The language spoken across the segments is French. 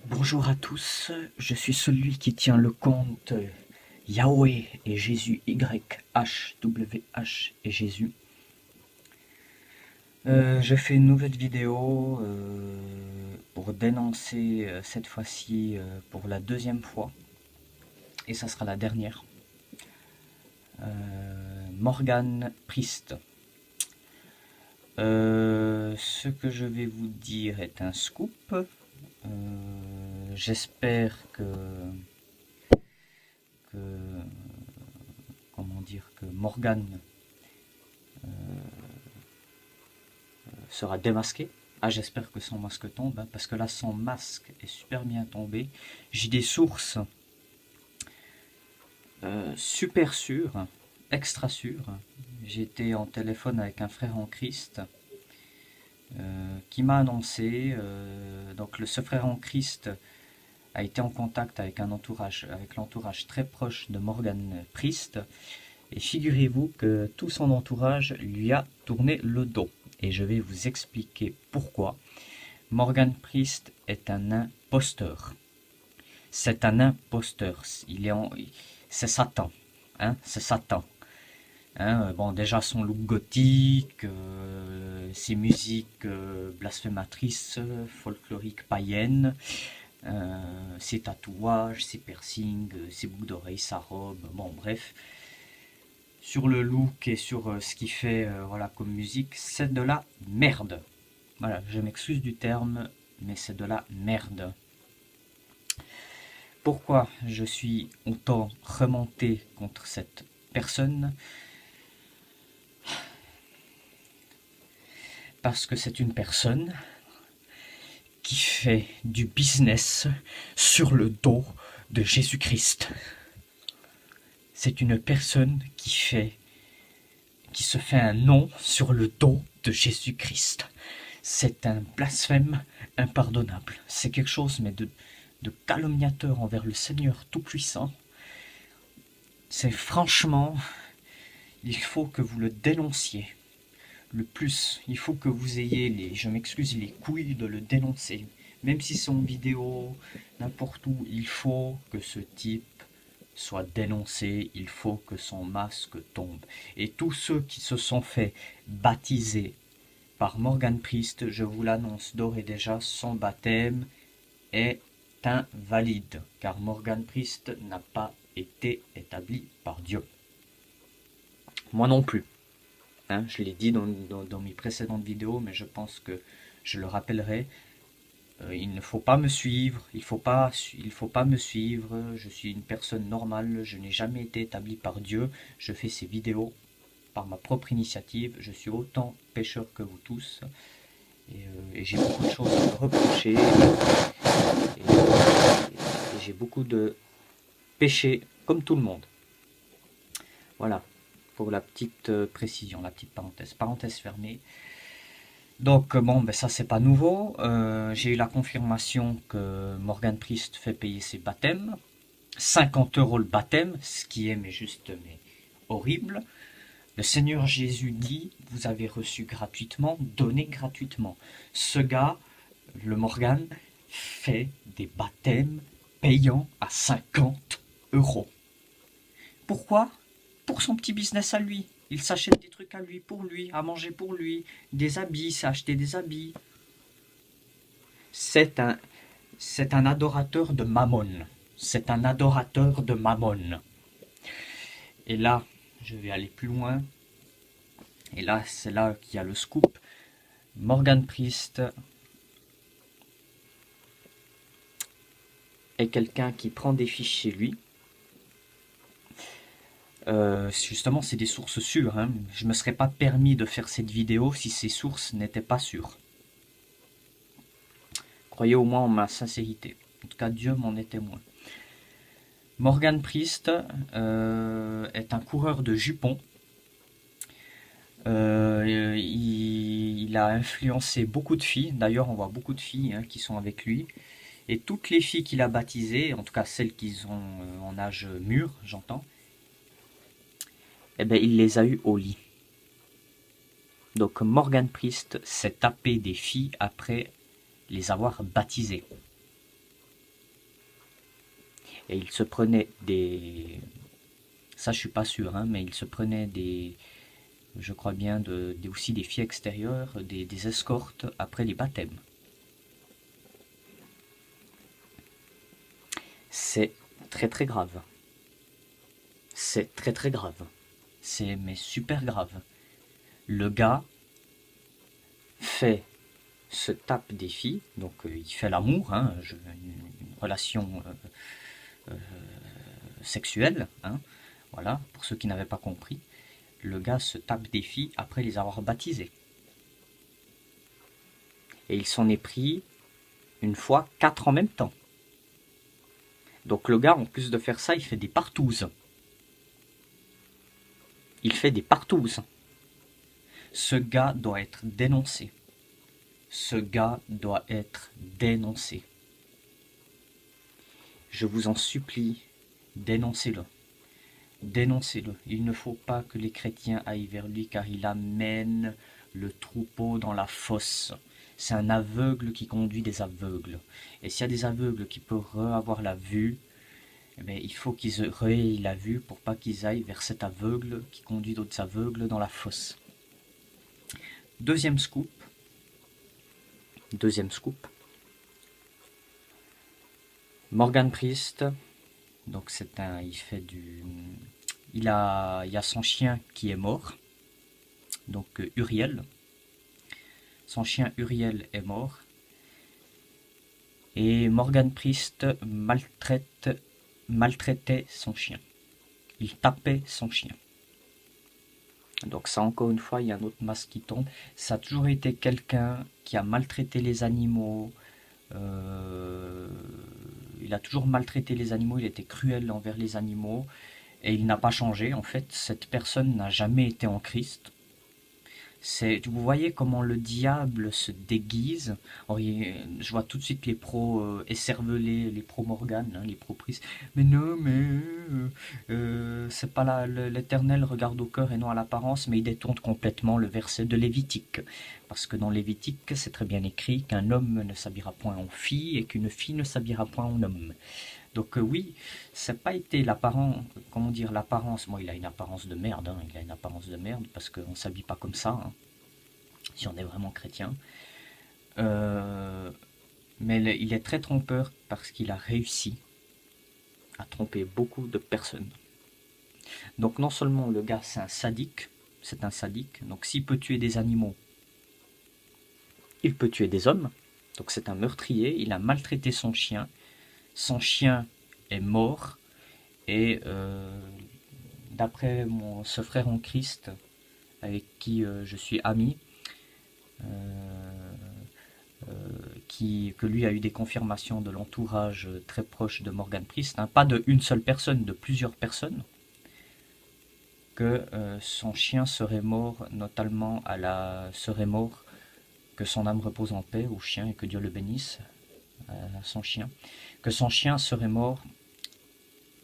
Bonjour à tous, je suis celui qui tient le compte Yahweh et Jésus, YHWH et Jésus. Je fais une nouvelle vidéo pour dénoncer cette fois-ci pour la deuxième fois, et ça sera la dernière, Morgan Priest. Ce que je vais vous dire est un scoop. J'espère que Morgan sera démasqué. Ah, j'espère que son masque tombe, hein, parce que là, son masque est super bien tombé. J'ai des sources super sûres, extra sûres. J'étais en téléphone avec un frère en Christ qui m'a annoncé, ce frère en Christ a été en contact avec l'entourage très proche de Morgan Priest, et figurez-vous que tout son entourage lui a tourné le dos. Et je vais vous expliquer pourquoi. Morgan Priest est un imposteur. C'est un imposteur. C'est Satan. Hein, c'est Satan. Hein, bon, déjà son look gothique, ses musiques blasphématrices, folkloriques, païennes, ses tatouages, ses piercings, ses boucles d'oreilles, sa robe, bon bref. Sur le look et sur ce qu'il fait voilà, comme musique, c'est de la merde. Voilà, je m'excuse du terme, mais c'est de la merde. Pourquoi je suis autant remonté contre cette personne? Parce que c'est une personne qui fait du business sur le dos de Jésus-Christ. C'est une personne qui se fait un nom sur le dos de Jésus-Christ. C'est un blasphème impardonnable. C'est quelque chose mais de calomniateur envers le Seigneur Tout-Puissant. C'est franchement, il faut que vous le dénonciez. Le plus, il faut que vous ayez je m'excuse, les couilles de le dénoncer. Même si c'est en vidéo, n'importe où, il faut que ce type soit dénoncé, il faut que son masque tombe. Et tous ceux qui se sont fait baptiser par Morgan Priest, je vous l'annonce d'ores et déjà, son baptême est invalide, car Morgan Priest n'a pas été établi par Dieu. Moi non plus. Hein, je l'ai dit dans mes précédentes vidéos, mais je pense que je le rappellerai. Il ne faut pas me suivre, il faut pas me suivre, je suis une personne normale, je n'ai jamais été établi par Dieu, je fais ces vidéos par ma propre initiative, je suis autant pécheur que vous tous, et j'ai beaucoup de choses à me reprocher, et j'ai beaucoup de péchés comme tout le monde. Voilà, pour la petite précision, la petite parenthèse fermée. Donc bon, ben ça c'est pas nouveau. J'ai eu la confirmation que Morgan Priest fait payer ses baptêmes. 50 € le baptême, ce qui est mais horrible. Le Seigneur Jésus dit, vous avez reçu gratuitement, donnez gratuitement. Ce gars, le Morgan, fait des baptêmes payants à 50 €. Pourquoi? Pour son petit business à lui. Il s'achète des trucs à lui, pour lui, à manger pour lui, des habits, s'est acheté des habits. C'est un adorateur de Mammon. C'est un adorateur de Mammon. Et là, je vais aller plus loin. Et là, c'est là qu'il y a le scoop. Morgan Priest est quelqu'un qui prend des fiches chez lui. Justement, c'est des sources sûres. Hein. Je ne me serais pas permis de faire cette vidéo si ces sources n'étaient pas sûres. Croyez au moins en ma sincérité. En tout cas, Dieu m'en est témoin. Morgan Priest est un coureur de jupons. Il a influencé beaucoup de filles. D'ailleurs, on voit beaucoup de filles qui sont avec lui. Et toutes les filles qu'il a baptisées, en tout cas celles qui sont en âge mûr, j'entends, eh bien, il les a eues au lit. Donc Morgan Priest s'est tapé des filles après les avoir baptisées. Et il se prenait des... Ça, je suis pas sûr, hein, mais il se prenait des... Je crois bien aussi des filles extérieures, des escortes après les baptêmes. C'est très très grave. C'est très très grave. C'est mais super grave. Le gars se tape des filles, donc il fait l'amour, hein, une relation sexuelle, hein, voilà, pour ceux qui n'avaient pas compris. Le gars se tape des filles après les avoir baptisées. Et il s'en est pris une fois 4 en même temps. Donc le gars, en plus de faire ça, il fait des partouzes. Il fait des partouzes. Ce gars doit être dénoncé. Ce gars doit être dénoncé. Je vous en supplie, dénoncez-le. Dénoncez-le. Il ne faut pas que les chrétiens aillent vers lui car il amène le troupeau dans la fosse. C'est un aveugle qui conduit des aveugles. Et s'il y a des aveugles qui peuvent avoir la vue, eh bien, il faut qu'ils aient la vue pour pas qu'ils aillent vers cet aveugle qui conduit d'autres aveugles dans la fosse. Deuxième scoop. Morgan Priest, donc il y a son chien qui est mort, donc Uriel. Son chien Uriel est mort. Et Morgan Priest maltraitait son chien. Il tapait son chien. Donc ça, encore une fois, il y a un autre masque qui tombe. Ça a toujours été quelqu'un qui a maltraité les animaux. Il a toujours maltraité les animaux, il était cruel envers les animaux. Et il n'a pas changé. En fait, cette personne n'a jamais été en Christ. Vous voyez comment le diable se déguise. Or, je vois tout de suite les pros écervelés, les pros Morgan, hein, les pros Priest. Mais non, mais c'est pas l'Éternel regarde au cœur et non à l'apparence, mais il détourne complètement le verset de Lévitique. Parce que dans Lévitique, c'est très bien écrit qu'un homme ne s'habillera point en fille et qu'une fille ne s'habillera point en homme. Donc oui, ça n'a pas été l'apparence, l'apparence, il a une apparence de merde, hein, il a une apparence de merde parce qu'on ne s'habille pas comme ça, hein, si on est vraiment chrétien. Mais il est très trompeur parce qu'il a réussi à tromper beaucoup de personnes. Donc non seulement le gars c'est un sadique, donc s'il peut tuer des animaux, il peut tuer des hommes, donc c'est un meurtrier, il a maltraité son chien est mort, et d'après ce frère en Christ, avec qui je suis ami, que lui a eu des confirmations de l'entourage très proche de Morgan Priest, hein, pas de une seule personne, de plusieurs personnes, que son chien serait mort, notamment que son âme repose en paix au chien et que Dieu le bénisse, son chien, que son chien serait mort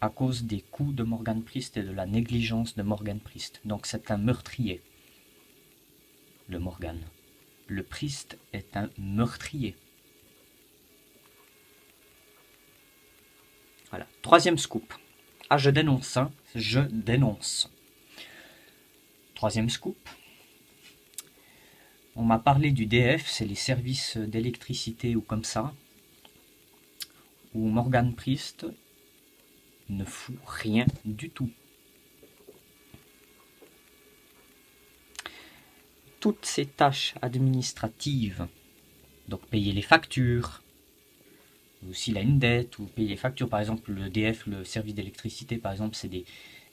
à cause des coups de Morgan Priest et de la négligence de Morgan Priest. Donc c'est un meurtrier, le Morgan. Le Priest est un meurtrier. Voilà. Troisième scoop. Ah, je dénonce, hein. Je dénonce. Troisième scoop. On m'a parlé du DF, c'est les services d'électricité ou comme ça, où Morgan Priest ne fout rien du tout. Toutes ces tâches administratives, donc payer les factures, ou s'il a une dette, ou payer les factures, par exemple le DF, le service d'électricité, par exemple,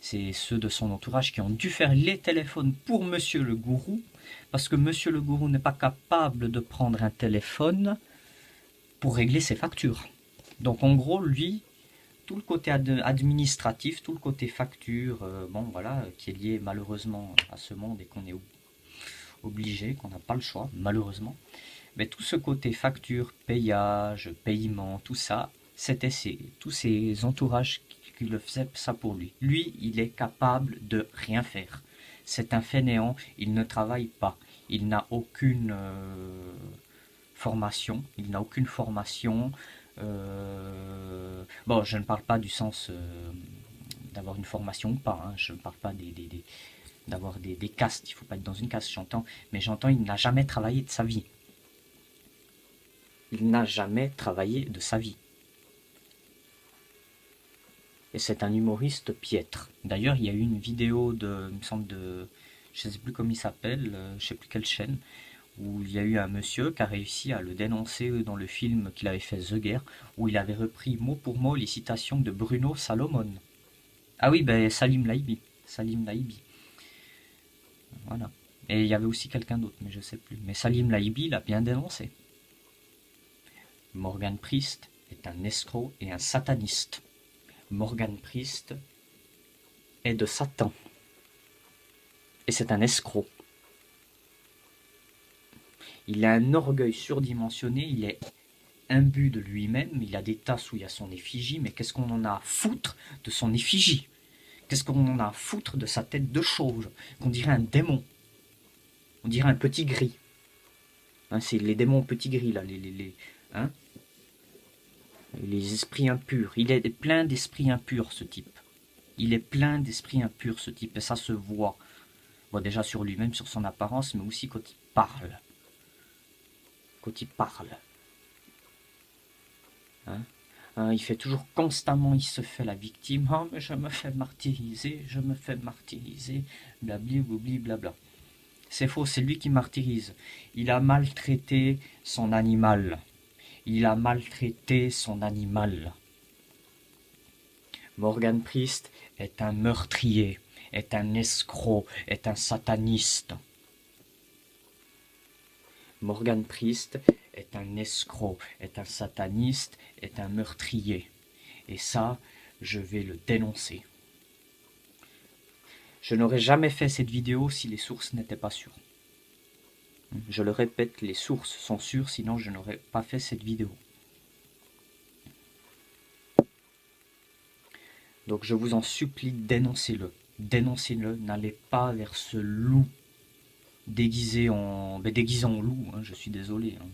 c'est ceux de son entourage qui ont dû faire les téléphones pour Monsieur le Gourou, parce que Monsieur le Gourou n'est pas capable de prendre un téléphone pour régler ses factures. Donc en gros, lui, tout le côté administratif, tout le côté facture, qui est lié malheureusement à ce monde et qu'on est obligé, qu'on n'a pas le choix, malheureusement. Mais tout ce côté facture, payage, paiement, tout ça, c'était tous ces entourages qui le faisaient ça pour lui. Lui, il est capable de rien faire. C'est un fainéant, il ne travaille pas. Il n'a aucune formation, Bon, je ne parle pas du sens d'avoir une formation ou pas, hein. Je ne parle pas d'avoir des castes, il ne faut pas être dans une caste, j'entends, mais j'entends il n'a jamais travaillé de sa vie. Il n'a jamais travaillé de sa vie. Et c'est un humoriste piètre. D'ailleurs, il y a eu une vidéo il me semble je ne sais plus comment il s'appelle, je ne sais plus quelle chaîne, où il y a eu un monsieur qui a réussi à le dénoncer dans le film qu'il avait fait The Guerre, où il avait repris mot pour mot les citations de Bruno Salomon. Ah oui, ben Salim Laibi. Salim Laibi. Voilà. Et il y avait aussi quelqu'un d'autre, mais je ne sais plus. Mais Salim Laibi l'a bien dénoncé. Morgan Priest est un escroc et un sataniste. Morgan Priest est de Satan. Et c'est un escroc. Il a un orgueil surdimensionné, il est imbu de lui-même, il a des tasses où il y a son effigie, mais qu'est-ce qu'on en a à foutre de son effigie? Qu'est-ce qu'on en a à foutre de sa tête de chauve? On dirait un démon. On dirait un petit gris. Hein, c'est les démons petits gris, là, hein, les esprits impurs. Il est plein d'esprits impurs, ce type. Il est plein d'esprits impurs, ce type, et ça se voit. Bon, déjà sur lui-même, sur son apparence, mais aussi quand il parle. Quand il parle. Hein, il fait toujours constamment, il se fait la victime. Oh, mais je me fais martyriser, blabli, blabla. C'est faux, c'est lui qui martyrise. Il a maltraité son animal. Il a maltraité son animal. Morgan Priest est un meurtrier, est un escroc, est un sataniste. Morgan Priest est un escroc, est un sataniste, est un meurtrier. Et ça, je vais le dénoncer. Je n'aurais jamais fait cette vidéo si les sources n'étaient pas sûres. Je le répète, les sources sont sûres, sinon je n'aurais pas fait cette vidéo. Donc je vous en supplie, dénoncez-le. Dénoncez-le, n'allez pas vers ce loup déguisé en loup, hein, je suis désolé. Hein.